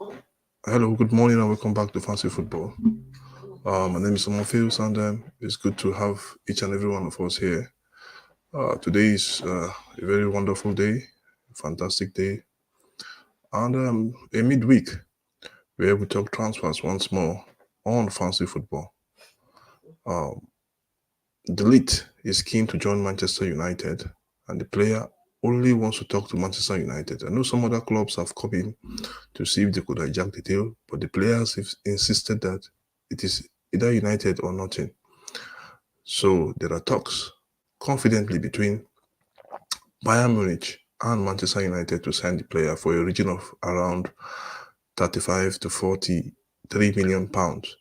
Hello, good morning, and welcome back to Fancy Football. My name is Somonfields, and it's good to have each and every one of us here. Today is a very wonderful day, fantastic day, and a midweek where we talk transfers once more on Fancy Football. De Ligt is keen to join Manchester United, and the player only wants to talk to Manchester United. I know some other clubs have come in to see if they could hijack the deal, but the players have insisted that it is either United or nothing. So there are talks confidently between Bayern Munich and Manchester United to sign the player for a region of around 35 to 43 million pounds.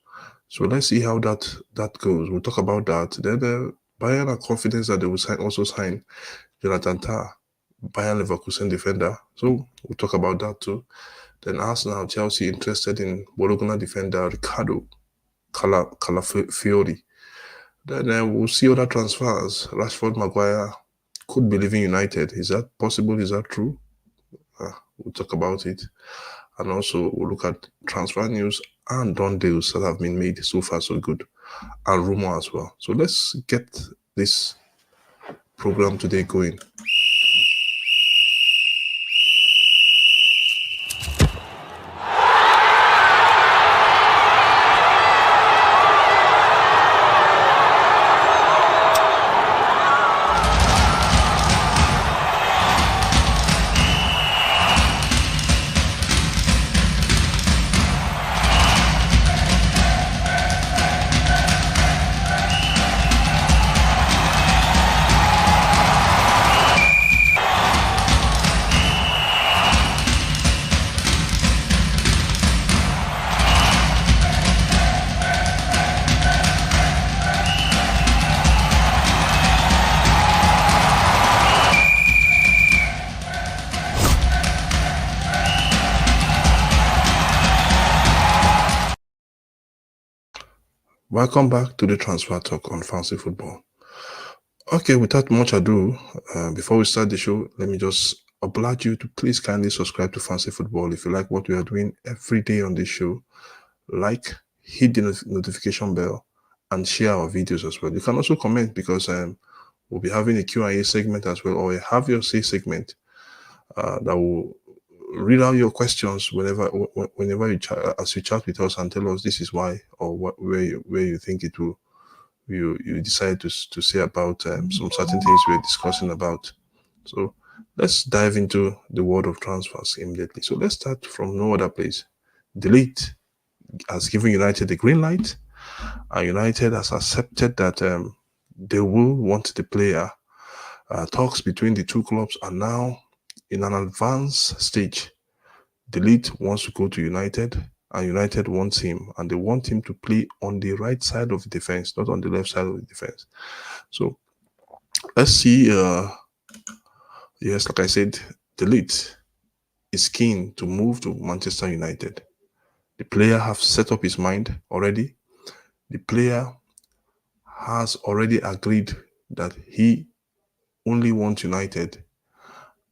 So let's see how that goes. We'll talk about that. Then Bayern are confident that they will also sign Jonathan Tah, Bayern Leverkusen defender. So we'll talk about that too. Then Arsenal, Chelsea interested in Bologna defender Riccardo Calafiori. Then we'll see other transfers. Rashford, Maguire could be leaving United. Is that possible? Is that true? We'll talk about it. And also we'll look at transfer news and done deals that have been made so far so good. And Rumours as well. So let's get this program today going. Welcome back to the Transfer Talk on Fancy Football. Okay, without much ado, before we start the show, let me just oblige you to please kindly subscribe to Fancy Football if you like what we are doing every day on this show. Like, hit the notification bell, and share our videos as well. You can also comment because we'll be having a Q&A segment as well, or a Have Your Say segment that will read out your questions whenever you as you chat with us and tell us this is why or where you think it will you decide to say about some certain things we're discussing about. So let's dive into the world of transfers immediately. So let's start from no other place. De Ligt has given United the green light, and United has accepted that they will want the player. Talks between the two clubs are now in an advanced stage. De Ligt wants to go to United, and United wants him, and they want him to play on the right side of the defense, not on the left side of the defense. So let's see. Yes, like I said, De Ligt is keen to move to Manchester United. The player has set up his mind already. The player has already agreed that he only wants United,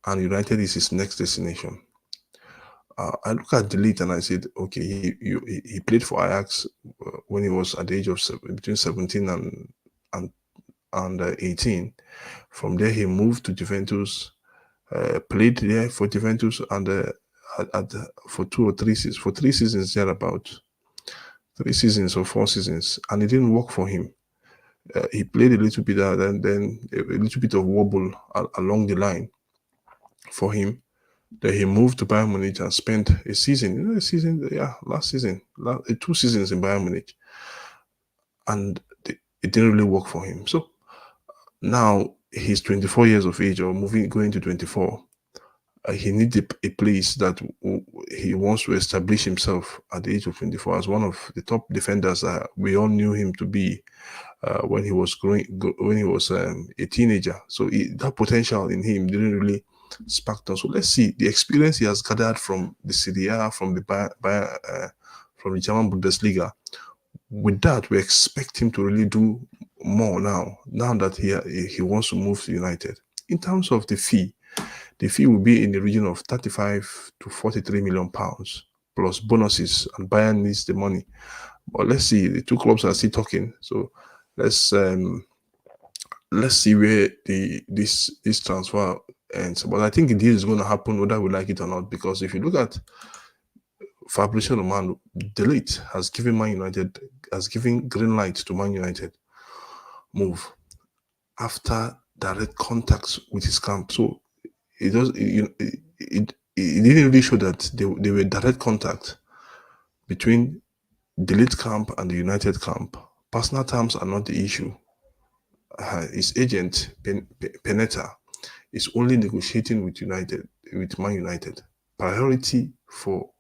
and United is his next destination. I look at De Ligt and I said, okay, he played for Ajax when he was at the age of between 17 and 18. From there, he moved to Juventus, played there for Juventus, and for 2 or 3 seasons, for 3 seasons thereabout, 3 seasons or 4 seasons, and it didn't work for him. He played a little bit, and then a little bit of wobble along the line for him. Then he moved to Bayern Munich and spent last season, 2 seasons in Bayern Munich, and it didn't really work for him. So now he's 24 years of age, or going to 24. He needs a place that he wants to establish himself at the age of 24 as one of the top defenders that we all knew him to be when he was a teenager. So that potential in him didn't really sparked on. So let's see the experience he has gathered from the Serie A, from the from the German Bundesliga. With that, we expect him to really do more now that he wants to move to United. In terms of the fee will be in the region of 35 to 43 million pounds. plus bonuses, and Bayern needs the money. But let's see, the two clubs are still talking. So let's see where this transfer ends. But I think the deal is going to happen whether we like it or not, because if you look at Fabrizio Romano, De Ligt has given green light to Man United move after direct contacts with his camp. So it didn't really show that they were direct contact between the Ligt camp and the United camp. Personal terms are not the issue. His agent Peneta is only negotiating with Man United. Priority for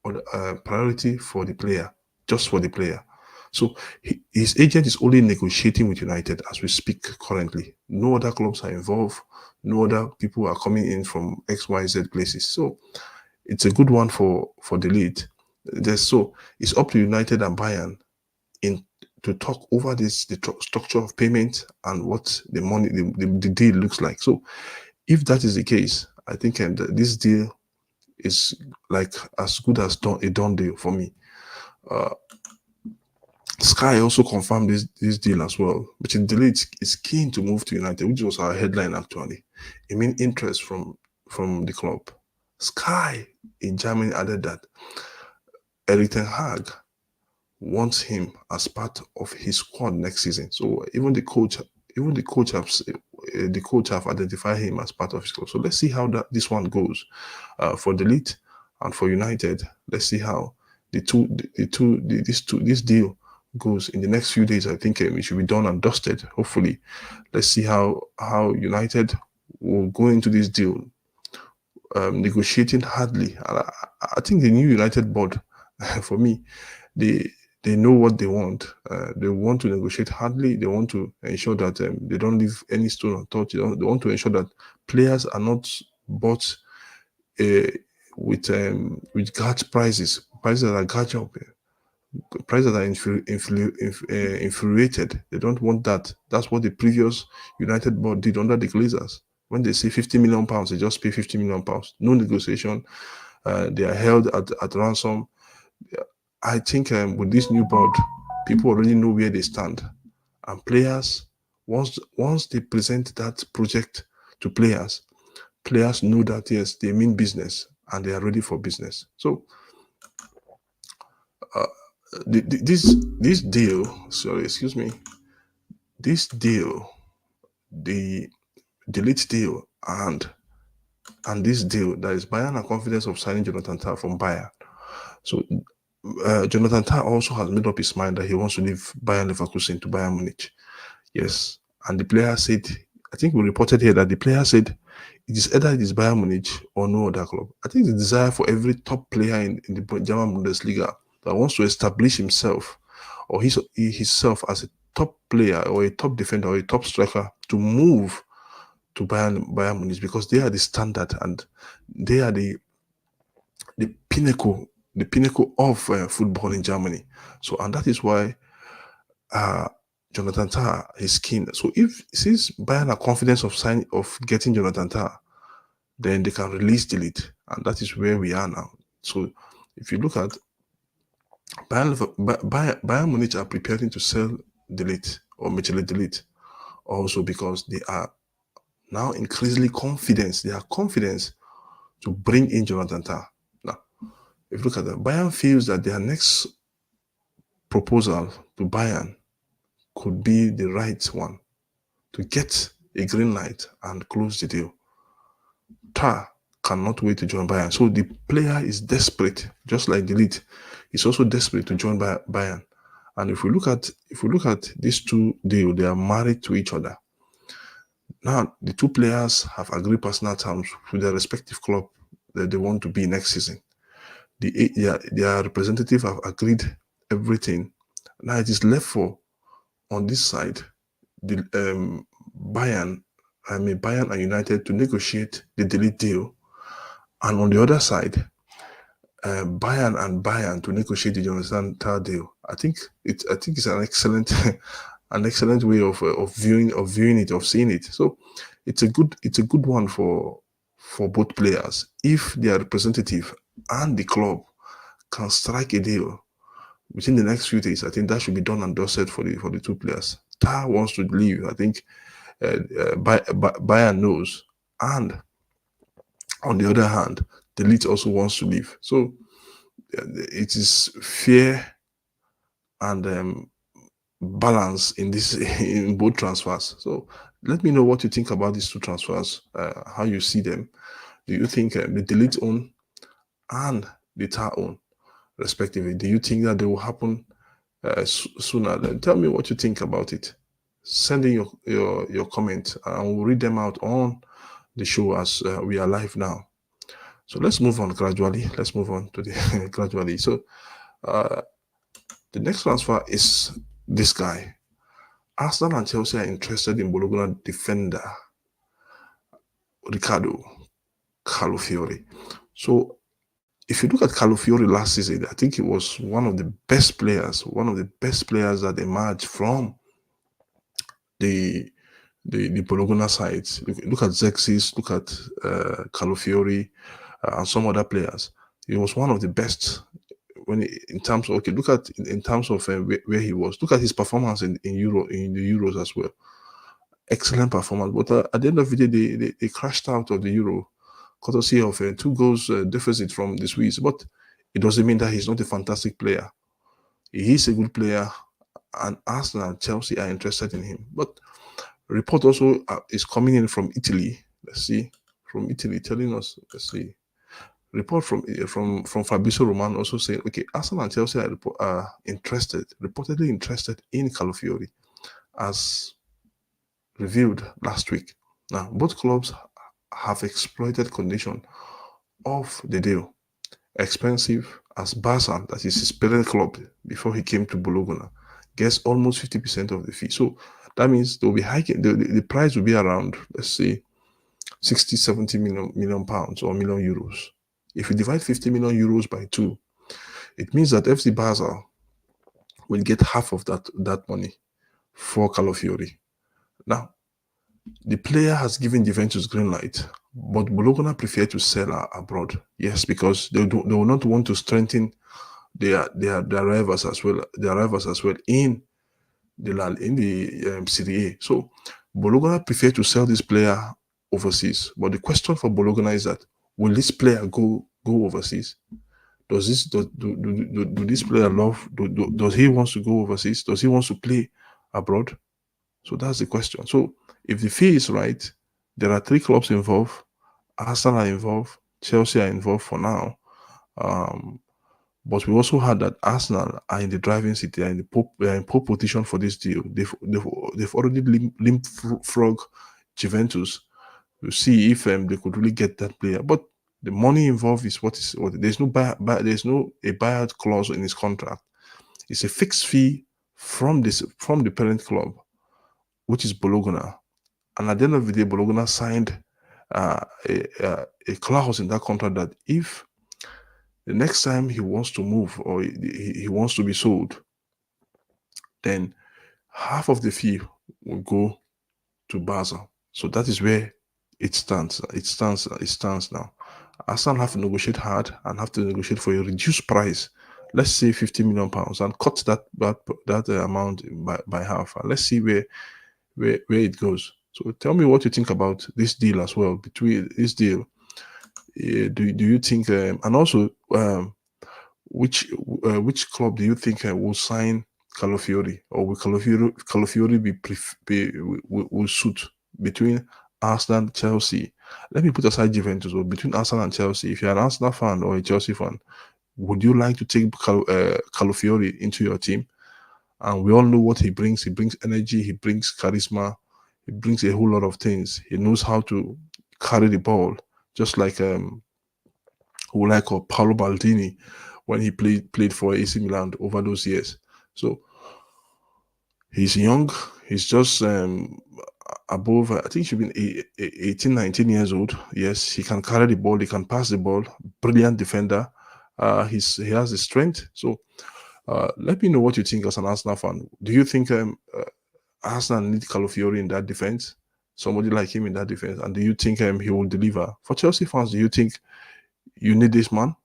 the player, just for the player. So his agent is only negotiating with United as we speak currently. No other clubs are involved. No other people are coming in from XYZ places. So it's a good one for the lead. So it's up to United and Bayern to talk over the structure of payment and what the money, the deal looks like. So if that is the case, I think this deal is like as good as a done deal for me. Sky also confirmed this deal as well, which De Ligt is keen to move to United, which was our headline actually. I mean, interest from the club. Sky in Germany added that Erik ten Hag wants him as part of his squad next season. So even the coach have identified him as part of his club. So let's see how this one goes for De Ligt and for United. Let's see how this deal goes in the next few days. I think it should be done and dusted. Hopefully, let's see how United will go into this deal, negotiating hardly. I think the new United board, for me, they know what they want. They want to negotiate hardly. They want to ensure that they don't leave any stone untouched. They want to ensure that players are not bought with gouge prices that are gouge up, prices that are infuriated. They don't want that. That's what the previous United board did under the Glazers. When they say £50 million, they just pay £50 million. No negotiation. They are held at ransom. I think with this new board, people already know where they stand, and players, once they present that project to players know that yes, they mean business and they are ready for business. So this deal, sorry, excuse me, this deal, the De Ligt deal, and this deal, that is Bayern are confident of signing Jonathan Tah from Bayern. So Jonathan Tah also has made up his mind that he wants to leave Bayern Leverkusen to Bayern Munich. Yes, and the player said, I think we reported here that the player said it is either it is Bayern Munich or no other club. I think the desire for every top player in the German Bundesliga that wants to establish himself or himself as a top player or a top defender or a top striker to move to Bayern Munich, because they are the standard and they are the pinnacle of football in Germany. So, and that is why Jonathan Tah is keen. So since Bayern are confident of getting Jonathan Tah, then they can release De Ligt, and that is where we are now. So if you look at Bayern Munich are preparing to sell De Ligt or Matthijs de Ligt also, because they are now increasingly confident. They are confident to bring in Jonathan Tah. Now, if you look at that, Bayern feels that their next proposal to Bayern could be the right one to get a green light and close the deal. Tah cannot wait to join Bayern. So the player is desperate, just like De Ligt. He's also desperate to join Bayern. And if we look at these two deals, they are married to each other. Now the two players have agreed personal terms with their respective club that they want to be next season. Their representative have agreed everything. Now it is left for, on this side, the Bayern and United to negotiate the De Ligt deal, and on the other side, Bayern to negotiate the Jonathan Tah deal. I think it's an excellent way of seeing it. So it's a good one for both players if their representative and the club can strike a deal within the next few days, I think that should be done and dusted for the two players. Tah wants to leave. I think Bayern knows, and on the other hand, De Ligt also wants to leave. So it is fear and balance in this in both transfers. So let me know what you think about these two transfers, how you see them. Do you think the De Ligt own and the Tah own, respectively, do you think that they will happen sooner? Then tell me what you think about it. Send in your comment, and we'll read them out on the show as we are live now. So let's move on gradually. Let's move on to the gradually. So the next transfer is this guy. Arsenal and Chelsea are interested in Bologna defender Riccardo Calafiori. So if you look at Calafiori last season, I think he was one of the best players that emerged from the Bologna side. Look at Zexis, look at Calafiori, and some other players. He was one of the best in terms of in terms of where he was. Look at his performance in the Euros as well. Excellent performance, but at the end of the day, they crashed out of the Euro, courtesy of 2 goals deficit from the Swiss. But it doesn't mean that he's not a fantastic player. He is a good player, and Arsenal and Chelsea are interested in him. But report also is coming in from Italy. Let's see, from Italy, telling us. Let's see, report from Fabrizio Romano also saying, okay, Arsenal and Chelsea are reportedly interested in Calafiori, as revealed last week. Now, both clubs have exploited condition of the deal. Expensive as Barca, that is his parent club before he came to Bologna, gets almost 50% of the fee. So that means they'll be hiking, the price will be around, let's say, 60, 70 million pounds or million euros. If you divide 50 million euros by 2, it means that FC Barca will get half of that money for Calafiori. Now, the player has given Juventus green light, but Bologna prefer to sell abroad. Yes, because they will not want to strengthen their rivals as well. Their rivals as well in the Serie A. So Bologna prefer to sell this player overseas. But the question for Bologna is that, will this player go overseas? Does this player does he wants to go overseas? Does he wants to play abroad? So that's the question. So if the fee is right, there are 3 clubs involved. Arsenal are involved. Chelsea are involved for now. But we also heard that Arsenal are in the driving seat. They are in pole position for this deal. They've already leapfrog Juventus to see if they could really get that player. But the money involved is what there's no a buyout clause in his contract. It's a fixed fee from the parent club, which is Bologna. And at the end of the day, Bologna signed a clause in that contract that if the next time he wants to move or he wants to be sold, then half of the fee will go to Barca. So that is where it stands. It stands now. Arsenal have to negotiate hard and have to negotiate for a reduced price. Let's say 50 million pounds, and cut that amount by half. And let's see where it goes. So tell me what you think about this deal as well. Between this deal, do you think, and also which club do you think will sign Calafiori, or will Calafiori will suit between Arsenal and Chelsea? Let me put aside Juventus, or between Arsenal and Chelsea. If you're an Arsenal fan or a Chelsea fan, would you like to take Calafiori into your team? And we all know what he brings. He brings energy. He brings charisma. He brings a whole lot of things. He knows how to carry the ball, just like Paolo Baldini when he played for AC Milan over those years. So he's young. He's just above, I think he should be 18, 19 years old. Yes, he can carry the ball. He can pass the ball. Brilliant defender. He has the strength. So let me know what you think as an Arsenal fan. Do you think Arsenal need Calafiori in that defense? Somebody like him in that defense? And do you think he will deliver? For Chelsea fans, do you think you need this man?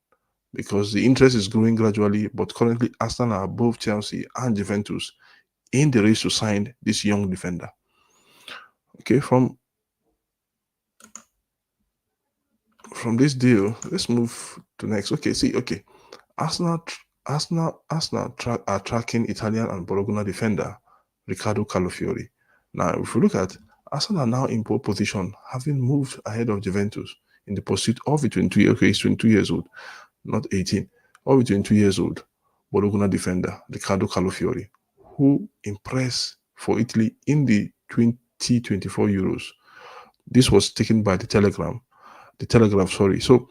because the interest is growing gradually. But currently, Arsenal are above Chelsea and Juventus in the race to sign this young defender. Okay, from this deal, let's move to next. Okay, see, okay, Arsenal are tracking Italian and Bologna defender Riccardo Calafiori. Now, if we look at Arsenal are now in pole position, having moved ahead of Juventus in the pursuit of a 22 okay, he's 22 years old, not 18, of a 22 years old Bologna defender Riccardo Calafiori, who impressed for Italy in the 2024 Euros. This was taken by the Telegraph, sorry. So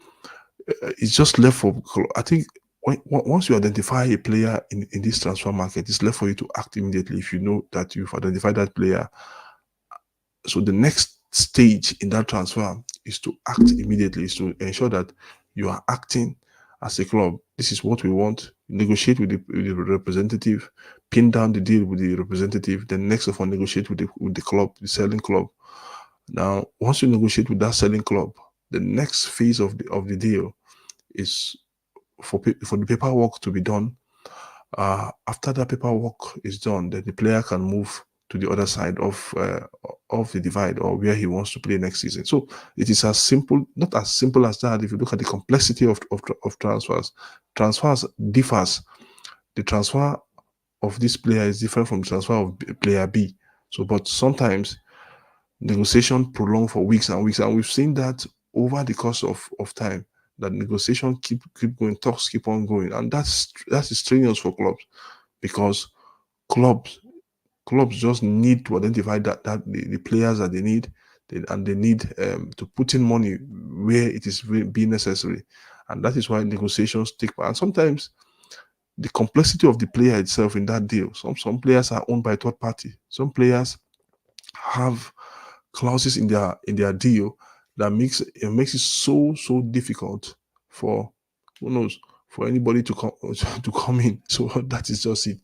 it's just left for, I think, once you identify a player in this transfer market, it's left for you to act immediately if you know that you've identified that player. So the next stage in that transfer is to act immediately, is to ensure that you are acting as a club. This is what we want. Negotiate with the representative, pin down the deal with the representative, then next of all negotiate with the club, the selling club. Now, once you negotiate with that selling club, the next phase of the deal is for the paperwork to be done. After that paperwork is done, then the player can move to the other side of the divide, or where he wants to play next season. So it is as simple, not as simple as that. If you look at the complexity of transfers differs. The transfer of this player is different from the transfer of player B. So, but sometimes negotiation prolonged for weeks and weeks, and we've seen that over the course of time, that negotiation keep going, talks keep on going, and that's strenuous for clubs, because clubs just need to identify that the players that they need, and they need to put in money where it is being necessary, and that is why negotiations take part. And sometimes the complexity of the player itself in that deal. Some players are owned by third party. Some players have clauses in their deal that makes it so difficult for, who knows, for anybody to come to come in. So that is just it.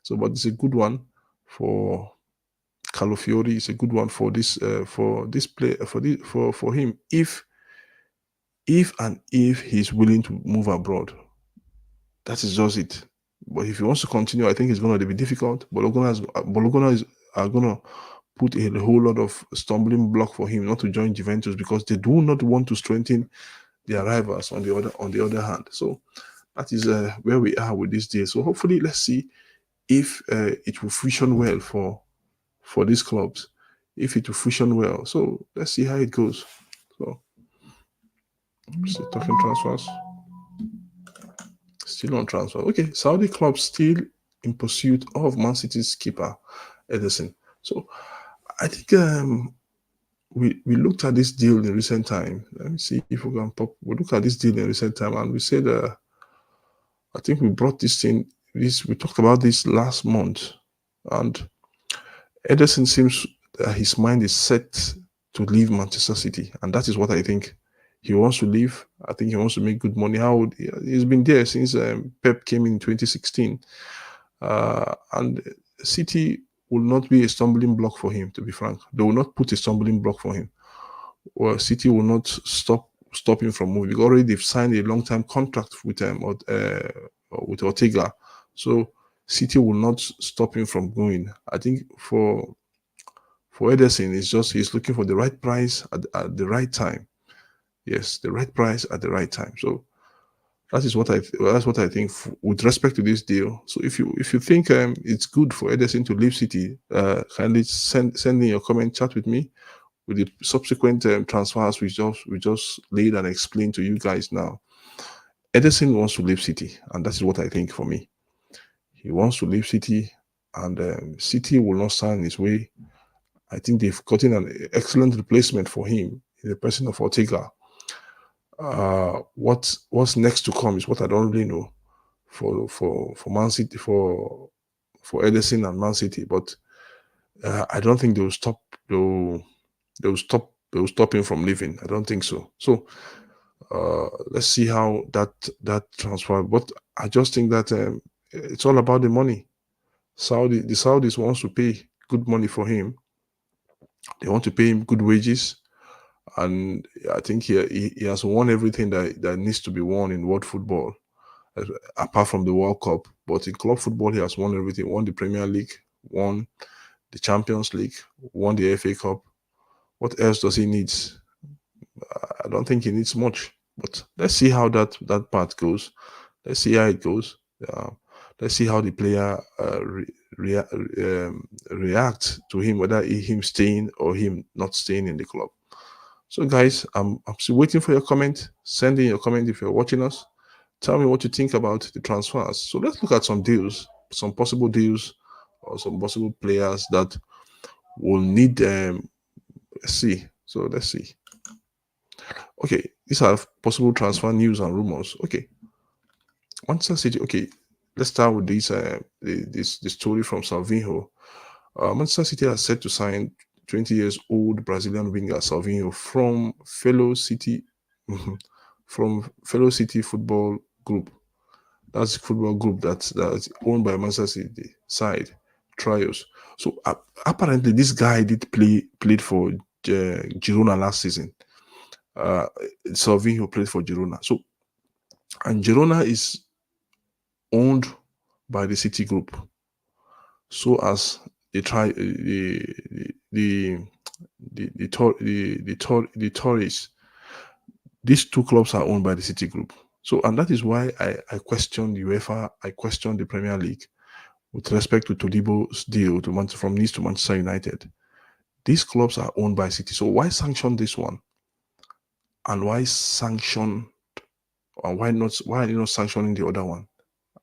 So, but it's a good one for Calafiori. It's a good one for this play for him, if he's willing to move abroad. That is just it. But if he wants to continue, I think it's going to be difficult. Bologna are going to put a whole lot of stumbling block for him not to join Juventus, because they do not want to strengthen their rivals on the other hand. So that is where we are with this deal. So hopefully, let's see if it will function well for these clubs. If it will function well, so let's see how it goes. So, still talking transfers. Still on transfer. Okay, Saudi clubs still in pursuit of Man City's keeper Ederson. So I think we looked at this deal in recent time. Let me see if we can pop. We looked at this deal in recent time, and we said I think we brought this thing. We talked about this last month, and Ederson seems his mind is set to leave Manchester City, and that is what I think. He wants to leave. I think he wants to make good money. He's been there since Pep came in 2016, and City will not be a stumbling block for him. To be frank, they will not put a stumbling block for him. Well, City will not stop him from moving. Already they've signed a long-term contract with Ortega, so City will not stop him from going. I think for Ederson, it's just he's looking for the right price at the right time. Yes, the right price at the right time. So that's what I think with respect to this deal. So if you think it's good for Ederson to leave City, kindly send in your comment, chat with me with the subsequent transfers we just laid and explained to you guys now. Ederson wants to leave City, and that is what I think for me. He wants to leave City, and City will not stand his way. I think they've gotten an excellent replacement for him in the person of Ortega. What's next to come is what I don't really know for Man City, for Ederson and Man City, but I don't think they'll stop him from leaving. I don't think so. So let's see how that transfer. But I just think that it's all about the money. The Saudis wants to pay good money for him. They want to pay him good wages, and I think he has won everything that needs to be won in world football. apart from the World Cup. But in club football, he has won everything. Won the Premier League, won the Champions League, won the FA Cup. What else does he need? I don't think he needs much. But let's see how that part goes. Let's see how it goes. Let's see how the player reacts to him, whether him staying or him not staying in the club. So, guys, I'm still waiting for your comment. Send in your comment if you're watching us. Tell me what you think about the transfers. So let's look at some deals, some possible deals, or some possible players that will need. Let's see. So let's see. Okay, these are possible transfer news and rumors. Okay, Manchester City. Okay, let's start with this. The story from Salvinho. Manchester City are set to sign 20 years old Brazilian winger Salvinho from fellow City football group. That's the football group that's owned by Manchester City side Trials. So apparently this guy did played for Girona last season. Salvinho played for Girona. So, and Girona is owned by the City group. So as they try the Tories, these two clubs are owned by the City group. So, and that is why I question the UEFA, I question the Premier League with respect to Todibo's deal from Nice to Manchester United. These clubs are owned by City. So why sanction this one? And why sanction, or why are you not sanctioning the other one?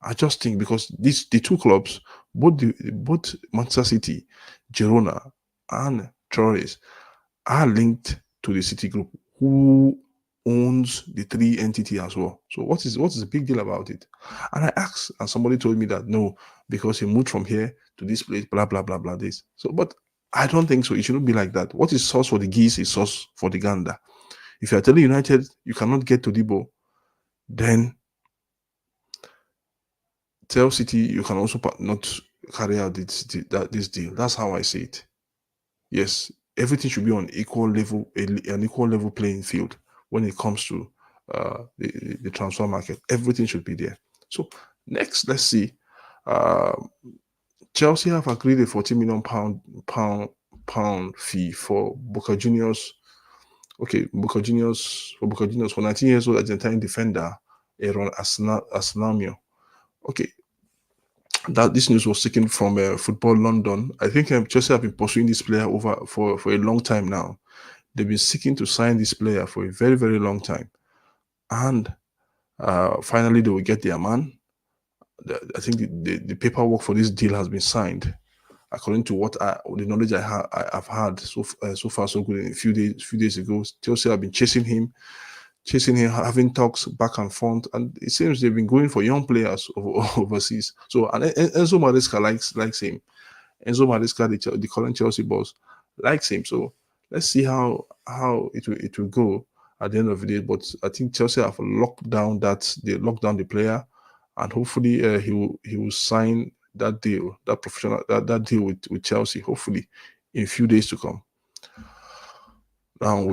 I just think because the two clubs, both Manchester City, Girona, and Torres are linked to the City group, who owns the three entity as well. So what is the big deal about it? And I asked, and somebody told me that no, because he moved from here to this place, blah blah blah blah this. So, but I don't think so. It shouldn't be like that. What is sauce for the geese is sauce for the gander. If you are telling United you cannot get to Debo, then tell City you can also not carry out this deal. That's how I see it. Yes, everything should be on equal level, an equal level playing field when it comes to the transfer market. Everything should be there. So next, let's see. Chelsea have agreed a £40 million fee for Boca Juniors. Okay, Boca Juniors for 19 years old Argentine defender Aaron Asnamio. Okay, that this news was taken from Football London. I think Chelsea have been pursuing this player for a long time now. They've been seeking to sign this player for a very, very long time. And finally, they will get their man. I think the paperwork for this deal has been signed. According to the knowledge I've had so far so good. In a few days ago, Chelsea have been chasing him, having talks back and forth, and it seems they've been going for young players overseas. So, and Enzo Maresca likes him. Enzo Maresca, the current Chelsea boss, likes him. So let's see how it will go at the end of the day. But I think Chelsea have locked down the player, and hopefully he will sign that deal, that deal with Chelsea. Hopefully in a few days to come. Now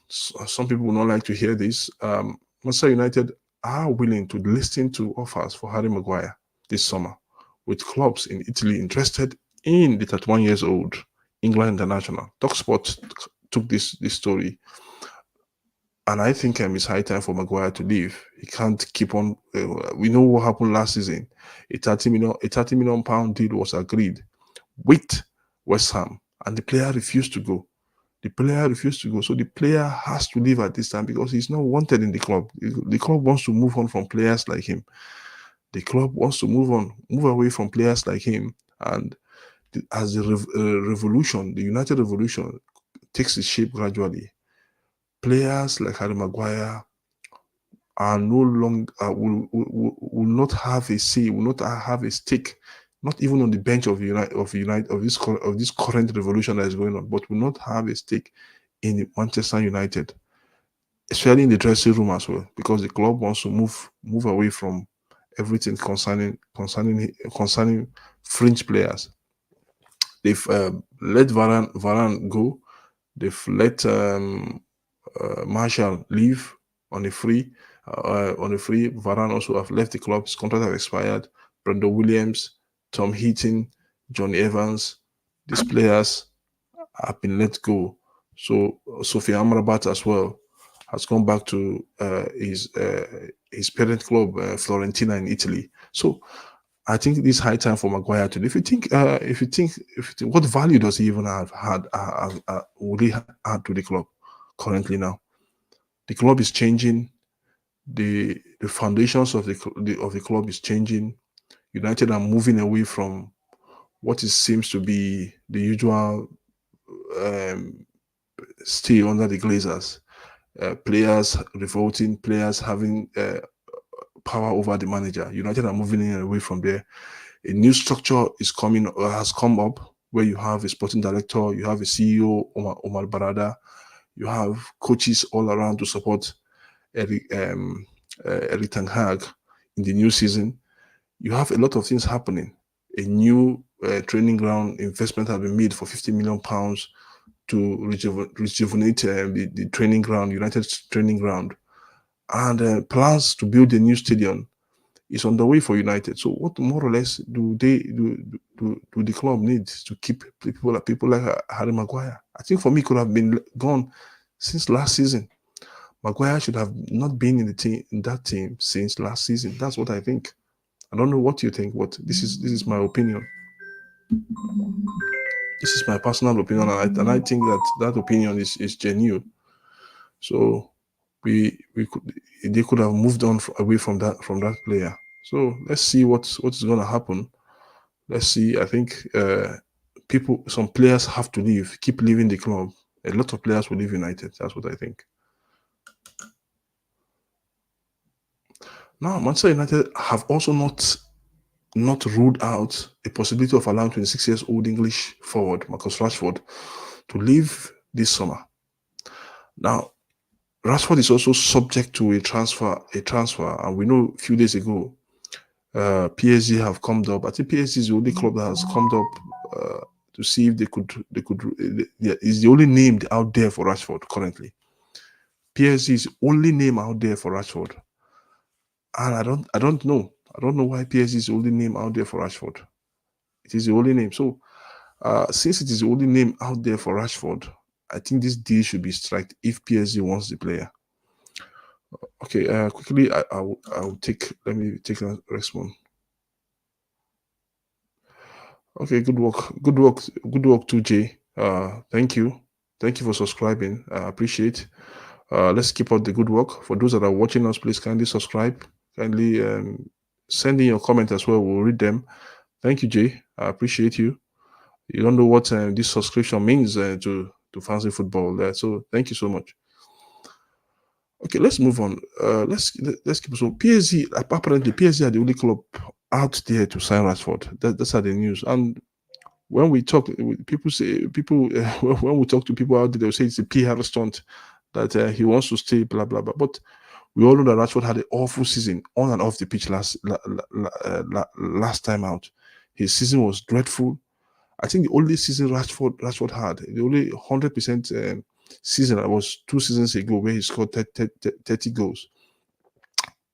some people will not like to hear this. Manchester United are willing to listen to offers for Harry Maguire this summer, with clubs in Italy interested in the 31 years old England international. TalkSport took this story, and I think it's high time for Maguire to leave. He can't keep on. We know what happened last season. A £30 million deal was agreed with West Ham, and the player refused to go. So the player has to leave at this time because he's not wanted in the club. The club wants to move on from players like him. The club wants to move away from players like him. And as the revolution, the United Revolution, takes its shape gradually, players like Harry Maguire are no longer will not have a say, will not have a stake, not even on the bench of this current revolution that is going on, but will not have a stake in Manchester United, especially in the dressing room as well, because the club wants to move away from everything concerning fringe players. They've let Varane go. They've let Marshall leave on a free. on a free. Varane also have left the club. His contract have expired. Brandon Williams, Tom Heaton, Johnny Evans, these players have been let go. So Sofia Amrabat as well has gone back to his parent club, Fiorentina in Italy. So I think this high time for Maguire to. If you think, what value does he even would he add to the club currently now? The club is changing. The foundations of the club is changing. United are moving away from what seems to be the usual stay under the Glazers. Players revolting, players having power over the manager. United are moving away from there. A new structure is coming, has come up, where you have a sporting director, you have a CEO, Omar Barada, you have coaches all around to support Eric Ten Hag in the new season. You have a lot of things happening. A new training ground investment has been made for £50 million to rejuvenate the training ground, United's training ground, and plans to build a new stadium is on the way for United. So, what more or less do the club need to keep people like Harry Maguire? I think for me, could have been gone since last season. Maguire should have not been in that team since last season. That's what I think. I don't know what you think, but this is my opinion. This is my personal opinion, and I think that opinion is genuine. So they could have moved on away from that player. So let's see what's going to happen. Let's see. I think some players have to leave, keep leaving the club. A lot of players will leave United. That's what I think. Now, Manchester United have also not ruled out a possibility of allowing 26 years old English forward Marcus Rashford to leave this summer. Now, Rashford is also subject to a transfer, and we know a few days ago, PSG have come up. I think PSG is the only club that has come up to see if they could. Is the only name out there for Rashford currently. PSG is the only name out there for Rashford, and I don't know why PSG is the only name out there for Rashford. It is the only name. So, since it is the only name out there for Rashford, I think this deal should be struck if PSG wants the player. Okay, quickly, I'll take. Let me take the next one. Okay, good work, 2J. Thank you for subscribing. I appreciate. Let's keep up the good work. For those that are watching us, please kindly subscribe. Kindly send in your comment as well. We'll read them. Thank you, Jay. I appreciate you. You don't know what this subscription means to Fancy Football. So thank you so much. Okay, let's move on. Let's keep. So PSG, apparently PSG are the only club out there to sign Rashford. That's how the news. And when we talk, when we talk to people out there, they'll say it's a PR stunt that he wants to stay, blah blah blah. But we all know that Rashford had an awful season on and off the pitch last time out. His season was dreadful. I think the only season Rashford had, the only 100% season, that was 2 seasons ago, where he scored 30 goals.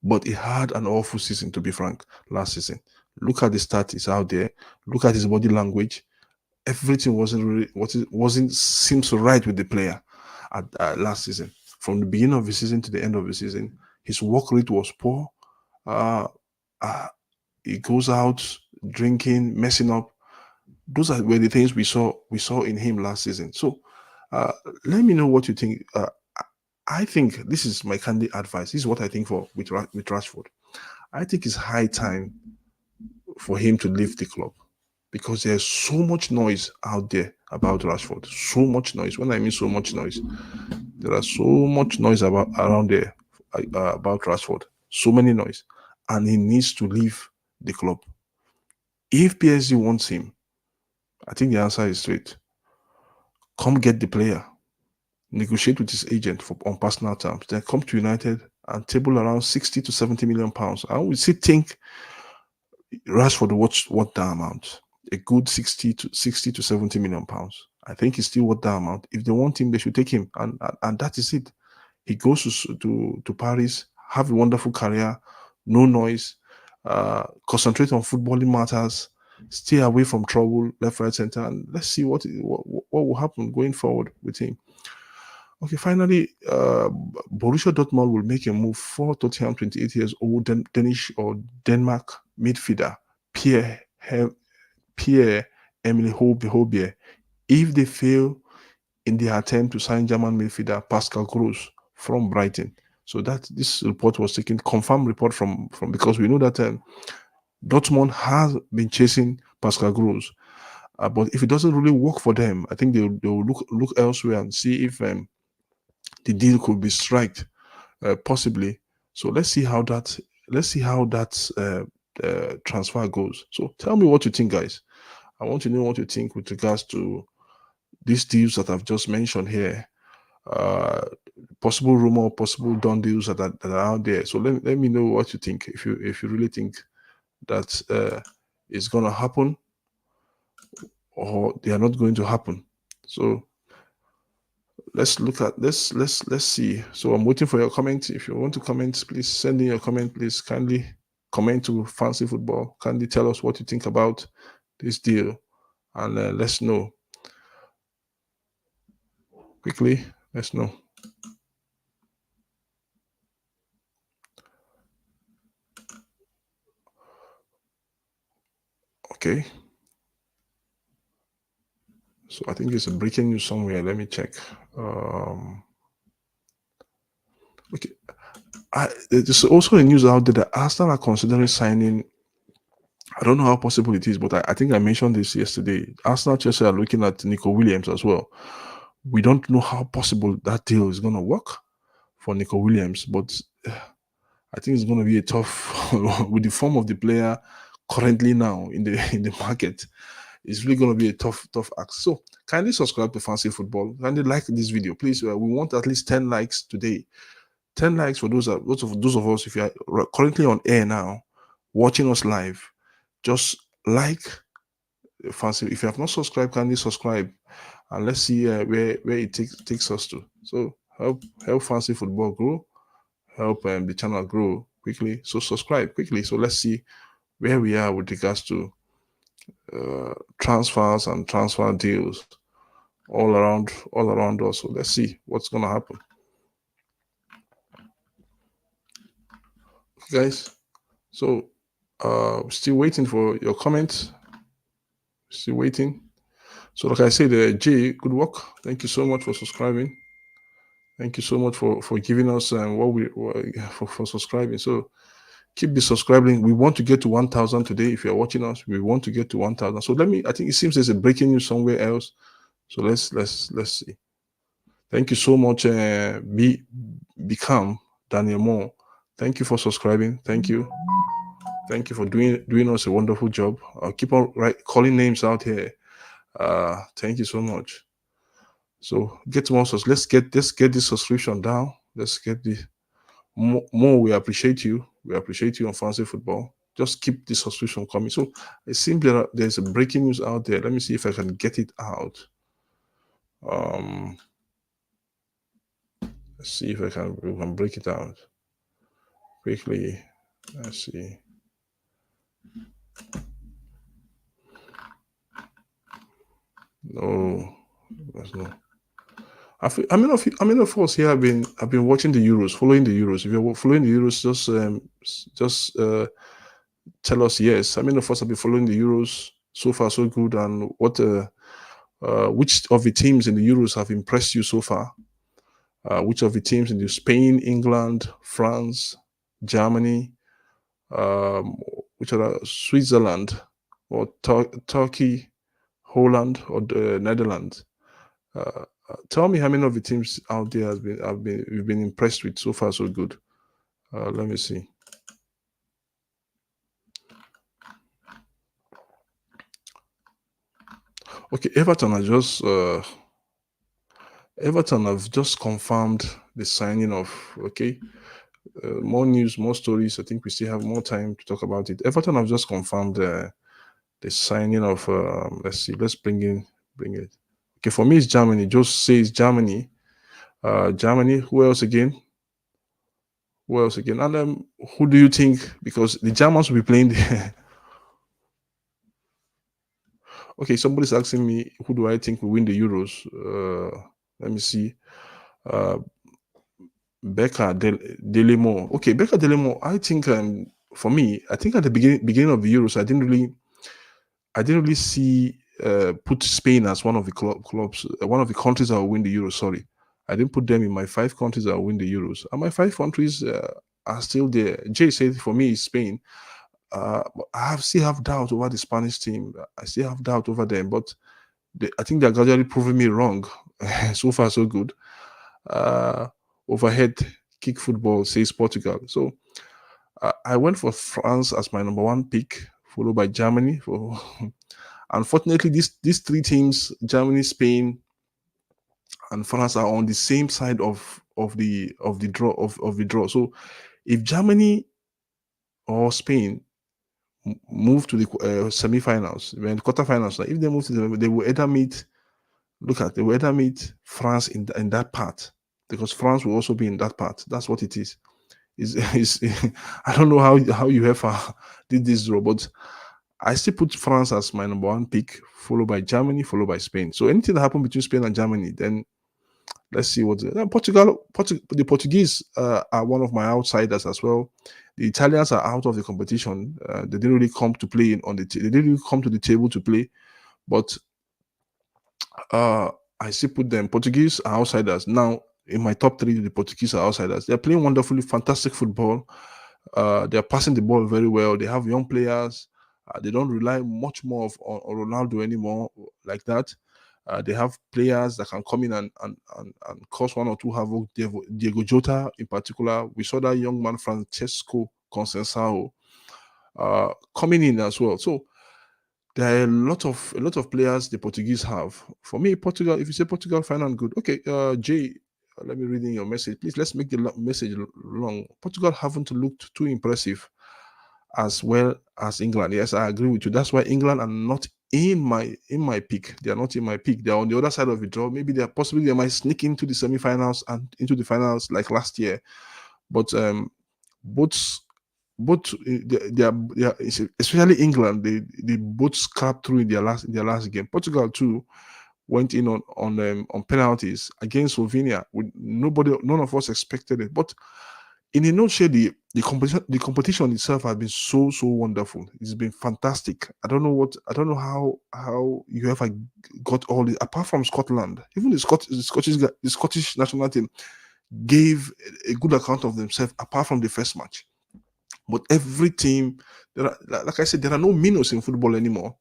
But he had an awful season, to be frank, last season. Look at the stats out there. Look at his body language. Everything seems right with the player at last season. From the beginning of the season to the end of the season, his work rate was poor. He goes out drinking, messing up. Those were the things we saw in him last season. So let me know what you think. I think this is my candid advice. This is what I think with Rashford. I think it's high time for him to leave the club, because there's so much noise out there about Rashford. So much noise. When I mean so much noise, there are so much noise around there about Rashford. So many noise, and he needs to leave the club. If PSG wants him, I think the answer is straight. Come get the player. Negotiate with his agent on personal terms. Then come to United and table around 60 to 70 million pounds. I would still think Rashford worth that amount. A good 60 to 70 million pounds. I think he's still worth that amount. If they want him, they should take him, and that is it. He goes to Paris, have a wonderful career, no noise, concentrate on footballing matters, stay away from trouble, left, right, center, and let's see what will happen going forward with him. Okay, finally, Borussia Dortmund will make a move for Tottenham 28 years old Danish or Denmark midfielder Pierre-Emile Højbjerg if they fail in their attempt to sign German midfielder Pascal Gross from Brighton. So that this report was taken, confirmed report from because we know that Dortmund has been chasing Pascal Gross, but if it doesn't really work for them, I think they'll look elsewhere and see if the deal could be striked, possibly. So let's see how that transfer goes. So tell me what you think, guys. I want to know what you think with regards to these deals that I've just mentioned here. Possible rumor, possible done deals that are out there. So let me know what you think. If you really think that is gonna happen or they are not going to happen. So let's look at let's see. So I'm waiting for your comment. If you want to comment, please send in your comment. Please kindly comment to Fancy Football. Kindly tell us what you think about this deal, and let's know quickly. Let's know. Okay. So I think it's a breaking news somewhere. Let me check. Okay. There's also a news out there that Arsenal are considering signing. I don't know how possible it is, but I think I mentioned this yesterday. Arsenal, Chelsea are looking at Nico Williams as well. We don't know how possible that deal is going to work for Nico Williams, but I think it's going to be a tough with the form of the player currently now in the market. It's really going to be a tough act. So kindly subscribe to Fancy Football. Kindly like this video, please. We want at least 10 likes today. 10 likes for those of us, if you are currently on air now, watching us live, just like Fancy. If you have not subscribed, kindly subscribe, and let's see where it takes us to. So help Fancy Football grow, help the channel grow quickly. So subscribe quickly. So let's see where we are with regards to transfers and transfer deals all around us. So let's see what's gonna happen, guys. So still waiting for your comments. Still waiting. So like I said, Jay, good work. Thank you so much for subscribing. Thank you so much for giving us for subscribing. So keep the subscribing. We want to get to 1,000 today. If you're watching us, we want to get to 1,000. So I think it seems there's a breaking news somewhere else. So let's see. Thank you so much. Become Daniel Moore. Thank you for subscribing. Thank you for doing us a wonderful job. I'll keep on calling names out here. Thank you so much. So get more. Let's get this subscription down. Let's get the more. We appreciate you. We appreciate you on Fancy Football. Just keep the subscription coming. So it seems that there's a breaking news out there. Let me see if I can get it out. Let's see if we can break it out quickly. Let's see. No, there's no. I mean, of course, here I've been watching the Euros, following the Euros. If you're following the Euros, just tell us yes. I mean, of course, I've been following the Euros. So far, so good. And which of the teams in the Euros have impressed you so far? Which of the teams in Spain, England, France, Germany, which are Switzerland, or Turkey, Holland, or the Netherlands? Tell me how many of the teams out there you've been impressed with so far, so good. Let me see. Okay, Everton have just confirmed the signing of. Okay, more news, more stories. I think we still have more time to talk about it. Everton have just confirmed the signing of. Let's see. Let's bring it. Okay, for me, it's Germany. Just says Germany. Germany. Who else again? Who else again? And who do you think? Because the Germans will be playing the Okay, somebody's asking me who do I think will win the Euros. Let me see. Uh, Becca Delemo. Okay, Becca Delemo. I think for me, I think at the beginning of the Euros, I didn't really see put Spain as one of the clubs, one of the countries that will win the Euros. Sorry, I didn't put them in my 5 countries that will win the Euros. And my 5 countries are still there. Jay said for me is Spain. But still have doubt over the Spanish team. I still have doubt over them, but I think they're gradually proving me wrong. So far, so good. Uh, Overhead kick football says Portugal. So I went for France as my number one pick, followed by Germany. Unfortunately, these 3 teams, Germany, Spain, and France, are on the same side of the draw. So if Germany or Spain move to the semi-finals, when the quarterfinals, if they move to they will either meet. They will either meet France in that part, because France will also be in that part. That's what it is. Is I don't know how you ever did this draw, but I still put France as my number one pick, followed by Germany, followed by Spain. So anything that happened between Spain and Germany, then let's see what the Portuguese are one of my outsiders as well. The Italians are out of the competition. They didn't really come to play they didn't really come to the table to play, but uh, I still put them. Portuguese are outsiders. Now, in my top 3, the Portuguese are outsiders. They're playing wonderfully, fantastic football. They're passing the ball very well. They have young players. They don't rely much more on Ronaldo anymore like that. They have players that can come in and cause one or two havoc. Diego Jota, in particular, we saw that young man Francesco Conceição coming in as well. So there are a lot of players the Portuguese have. For me, Portugal. If you say Portugal, fine and good. Okay, Jay, let me read in your message. Please, let's make the message long. Portugal haven't looked too impressive as well as England. Yes, I agree with you. That's why England are not in my pick. They are not in my pick. They are on the other side of the draw. Maybe they might sneak into the semi-finals and into the finals like last year. But both they are especially England, they both scrapped through in their last game. Portugal too went in on penalties against Slovenia. None of us expected it. But in a nutshell, the competition itself has been so wonderful. It's been fantastic. I don't know how you ever got all this, apart from Scotland. Even the Scottish national team gave a good account of themselves apart from the first match. But every team, like I said, there are no minnows in football anymore.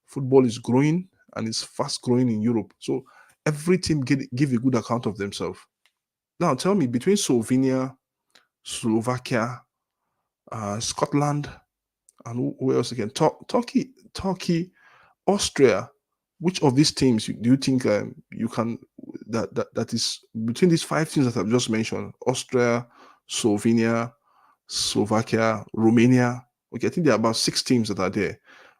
Football is growing and it's fast growing in Europe. So every team give a good account of themselves. Now tell me, between Slovenia, Slovakia, Scotland, and who else again? Turkey, Austria. Which of these teams do you think you can that is between these 5 teams that I've just mentioned? Austria, Slovenia, Slovakia, Romania. Okay, I think there are about 6 teams that are there.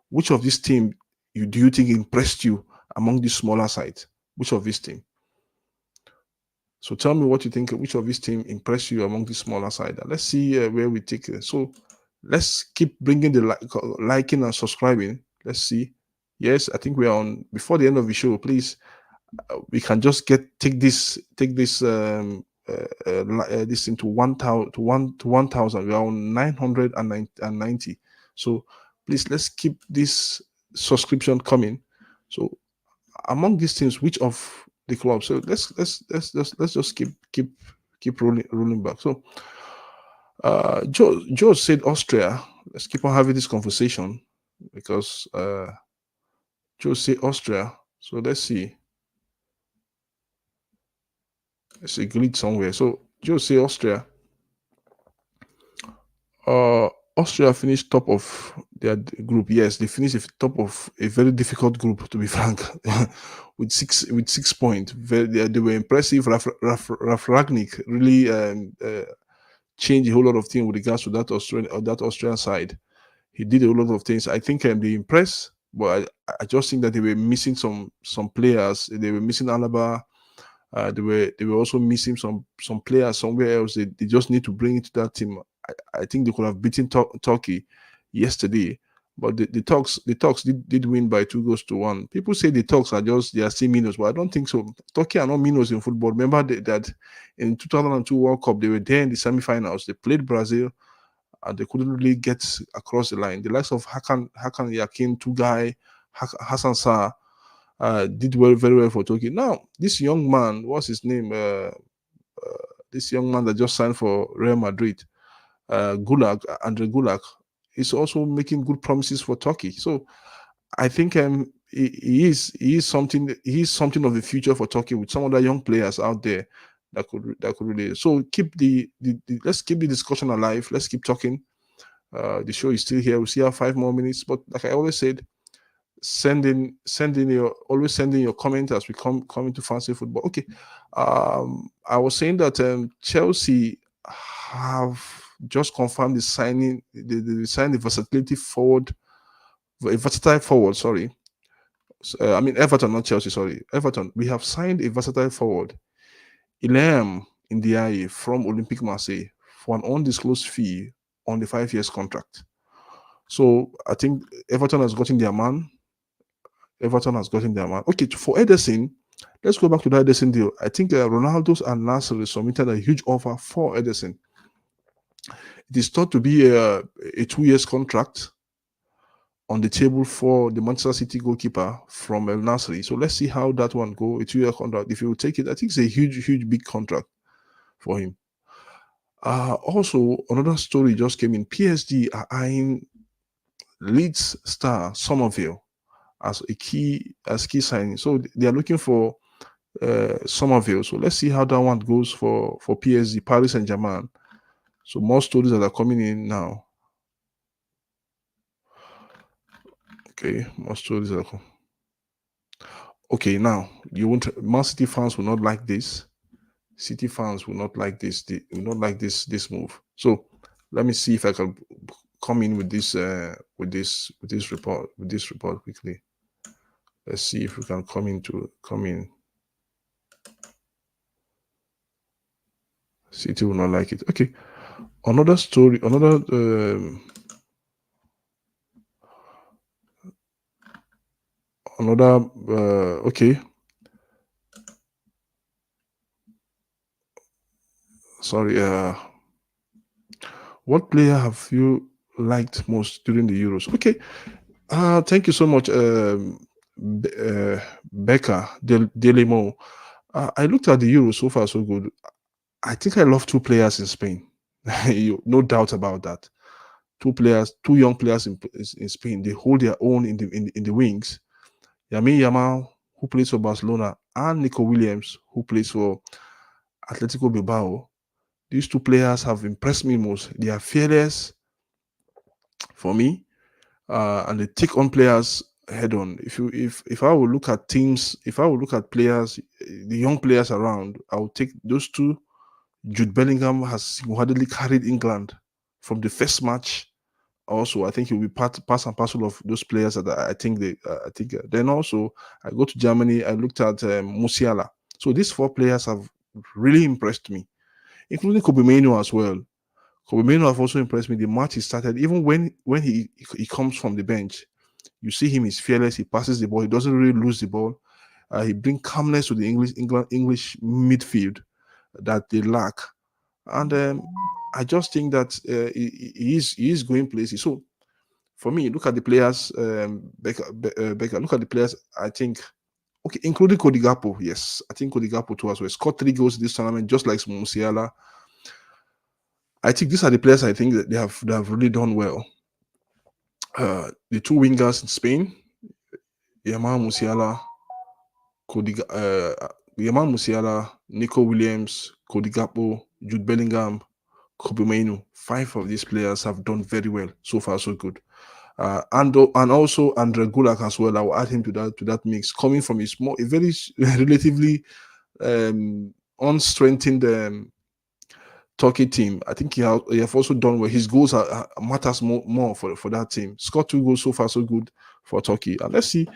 Which of these teams do you think impressed you among these smaller sides? Which of these teams? So tell me what you think. Which of these teams impressed you among these smaller sides? Let's see where we take it. So let's keep bringing the liking and subscribing. Let's see. Yes, I think we are on before the end of the show. Please, we can just take this this into 1,000 to 1,000. We are on 990. So please, let's keep this subscription coming. So among these teams, which of the clubs? So let's just keep rolling back. So Joe said Austria. Let's keep on having this conversation because Joe said Austria. So let's see. It's a glitch somewhere. So Joe say Austria. Austria finished top of their group. Yes, they finished top of a very difficult group, to be frank, with 6 points. They were impressive. Raf Ragnick really changed a whole lot of things with regards to that Austrian side. He did a whole lot of things. I think they impressed, but I just think that they were missing some players. They were missing Alaba. They were also missing some players somewhere else. They just need to bring it to that team. I think they could have beaten Turkey yesterday, but the talks did win by 2 goals to 1. People say the talks they are still minnows, but I don't think so. Turkey are not minnows in football. Remember that in 2002 World Cup they were there in the semi-finals. They played Brazil and they couldn't really get across the line. The likes of Hakan Yakin, Tugay, Hassan Sar did very well for Turkey. Now, this young man, what's his name? This young man that just signed for Real Madrid, Andre Gulag, is also making good promises for Turkey. So I think he is something of the future for Turkey with some other young players out there that could really. So let's keep the discussion alive. Let's keep talking. The show is still here. We still have 5 more minutes, but like I always said, send in your comment as we come into fancy football. Okay, I was saying that Chelsea have just confirmed the signing. They signed the versatile forward. Sorry, I mean Everton, not Chelsea. Sorry, Everton. We have signed a versatile forward, Ilham Ndiaye from Olympique Marseille for an undisclosed fee on the 5 years contract. So I think Everton has gotten their man. Okay, for Ederson, let's go back to that Ederson deal. I think Ronaldo's and Nasser submitted a huge offer for Ederson. It is thought to be a 2 years contract on the table for the Manchester City goalkeeper from El Nasri. So let's see how that one go. A 2-year contract. If he will take it, I think it's a huge, big contract for him. Also, another story just came in. PSG are eyeing Leeds star Somerville as key signing. So they are looking for Somerville. So let's see how that one goes for PSG, Paris Saint-Germain. So more stories that are coming in now. Okay, more stories are coming. Okay, now Man City fans will not like this. City fans will not like this. They will not like this move. So let me see if I can come in with this report quickly. Let's see if we can come in. City will not like it. Okay. Another story. Okay. Sorry. What player have you liked most during the Euros? Okay. Thank you so much, Becca Delimo. I looked at the Euros so far, so good. I think I love 2 players in Spain. No doubt about that. 2 young players in Spain. They hold their own in the wings. Lamine Yamal, who plays for Barcelona, and Nico Williams, who plays for Atletico Bilbao. These 2 players have impressed me most. They are fearless for me, and they take on players head on. If I would look at teams, if I would look at players, the young players around, I would take those 2. Jude Bellingham has single-handedly carried England from the first match. Also, I think he'll be part and parcel of those players that I think Then also, I go to Germany. I looked at Musiala. So these 4 players have really impressed me, including Kobe Mainoo as well. Kobe Mainoo have also impressed me. The match he started, even when he comes from the bench, you see him. He's fearless. He passes the ball. He doesn't really lose the ball. He brings calmness to the English midfield that they lack. And I just think that he is going places. So for me, look at the players, Becca, look at the players, I think, okay, including Cody Gakpo. Yes, I think Cody Gakpo too as well. Scored 3 goals this tournament, just like Musiala. I think these are the players I think that they have really done well. The 2 wingers in Spain, Yamal Musiala, Nico Williams, Cody Gakpo, Jude Bellingham, Kobe Mainoo. 5 of these players have done very well so far, so good. And also Andre Gulak as well. I will add him to that mix, coming from a very relatively unstrengthened Turkey team. I think he have also done well. His goals matters more for that team. Scored 2 goals so far, so good for Turkey. And let's see.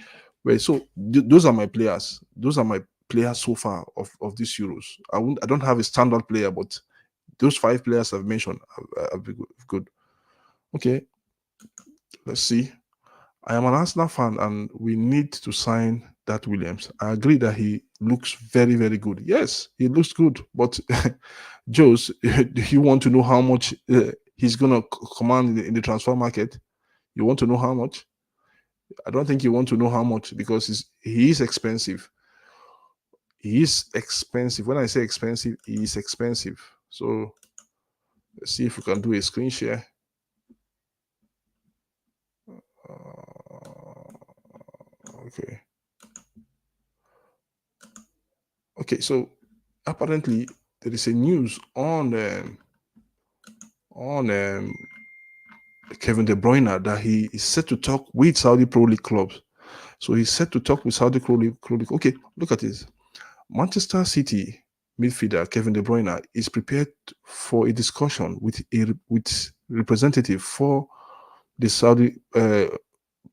Those are my players. Those are my players so far of these Euros. I don't have a standout player, but those 5 players I've mentioned have been good. Okay, let's see. I am an Arsenal fan, and we need to sign that Williams. I agree that he looks very, very good. Yes, he looks good, but Jose, do you want to know how much he's going to command in the transfer market? You want to know how much? I don't think you want to know how much, because he is expensive. He is expensive. When I say expensive, he is expensive. So let's see if we can do a screen share. Okay. Okay, so apparently there is a news on Kevin De Bruyne that he is set to talk with Saudi Pro League clubs. So he's set to talk with Saudi Pro League. Okay, look at this. Manchester City midfielder Kevin De Bruyne is prepared for a discussion with representative for the Saudi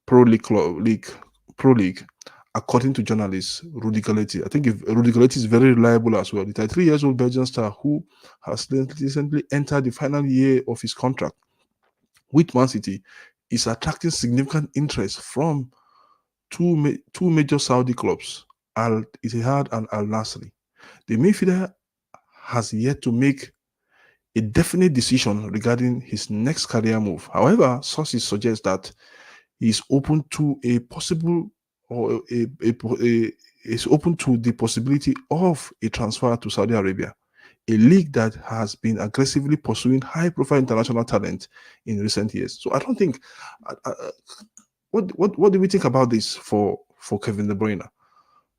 Pro League, according to journalist Rudy Galetti. I think Rudy Galetti is very reliable as well. The 33-year-old Belgian star, who has recently entered the final year of his contract with Man City, is attracting significant interest from two major Saudi clubs, Al Ittihad and Al Nassr. The midfielder has yet to make a definite decision regarding his next career move. However, sources suggest that he is open to a possible or is open to the possibility of a transfer to Saudi Arabia, a league that has been aggressively pursuing high-profile international talent in recent years. So I don't think. What do we think about this for Kevin De Bruyne?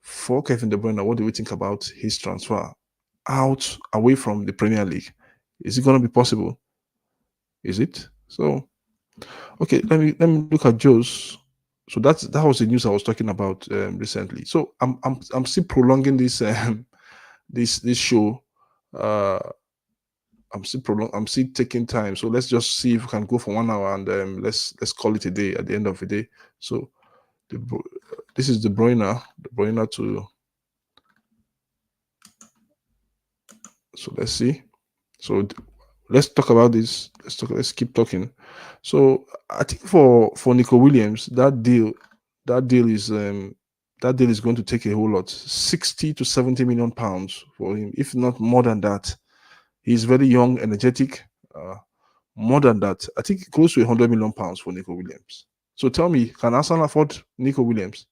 For Kevin De Bruyne, what do we think about his transfer out away from the Premier League? Is it going to be possible? Is it? So, okay, let me look at Joe's. So that was the news I was talking about recently. So I'm still prolonging this this show. I'm still taking time. So let's just see if we can go for 1 hour, and let's call it a day at the end of the day. So this is De Bruyne to. So let's see. So let's talk about this. Let's keep talking. So I think for Nico Williams, that deal is going to take a whole lot, 60 to 70 million pounds for him, if not more than that. He's very young, energetic. More than that, I think close to 100 million pounds for Nico Williams. So tell me, can Arsenal afford Nico Williams?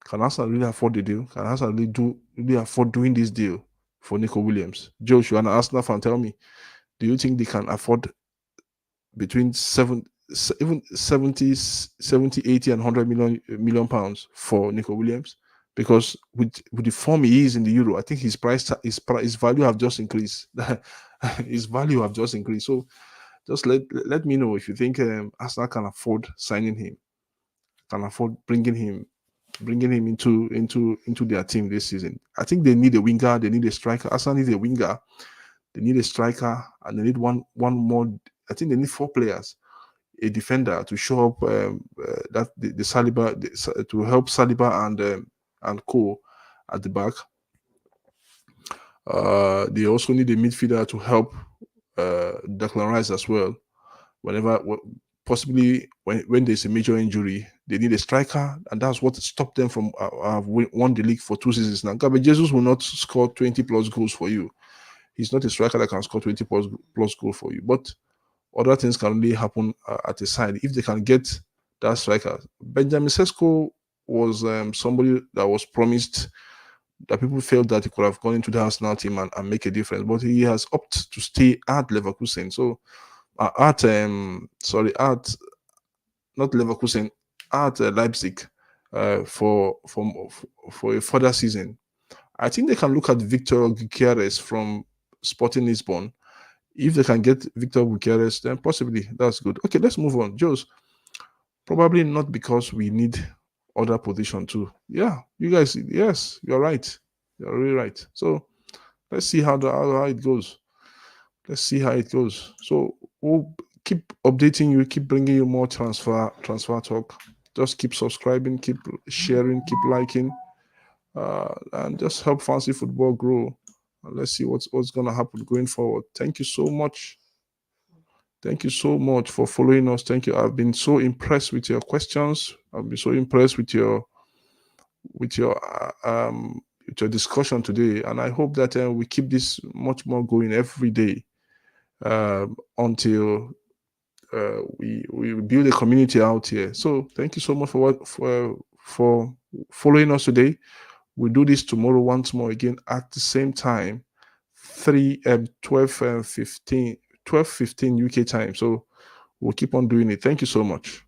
Can Arsenal really afford the deal? Can Arsenal really afford doing this deal for Nico Williams? Josh, you're an Arsenal fan. Tell me, do you think they can afford between 70, 80 and 100 million pounds for Nico Williams? Because with the form he is in the Euro, I think his value have just increased. His value have just increased. So just let me know if you think Arsenal can afford signing him, can afford bringing him into their team this season. I think they need a winger, they need a striker. Arsenal needs a winger, they need a striker, and they need one more. I think they need 4 players, a defender to show up that the Saliba to help Saliba and Co at the back. They also need a midfielder to help Declan Rice as well. Possibly when there's a major injury, they need a striker, and that's what stopped them from won the league for 2 seasons now. Gabriel Jesus will not score 20 plus goals for you. He's not a striker that can score 20 plus goals for you. But other things can only happen at the side if they can get that striker. Benjamin Sesko was somebody that was promised, that people felt that he could have gone into the Arsenal team and make a difference, but he has opted to stay at Leverkusen. So at not Leverkusen, at Leipzig for a further season. I think they can look at Victor Gutierrez from Sporting Lisbon. If they can get Victor Gutierrez, then possibly that's good. Okay, let's move on. Jose, probably not, because we need other position too. Yeah, you guys, yes, you're right. You're really right. So let's see how it goes. Let's see how it goes. So we'll keep updating you, keep bringing you more transfer talk. Just keep subscribing, keep sharing, keep liking. and just help fancy football grow. And let's see what's going to happen going forward. Thank you so much. Thank you so much for following us. Thank you. I've been so impressed with your questions. I've been so impressed with your with your discussion today, and I hope that we keep this much more going every day until we build a community out here. So thank you so much for following us today. We'll do this tomorrow once more again at the same time, 12 15 UK time. So we'll keep on doing it. Thank you so much.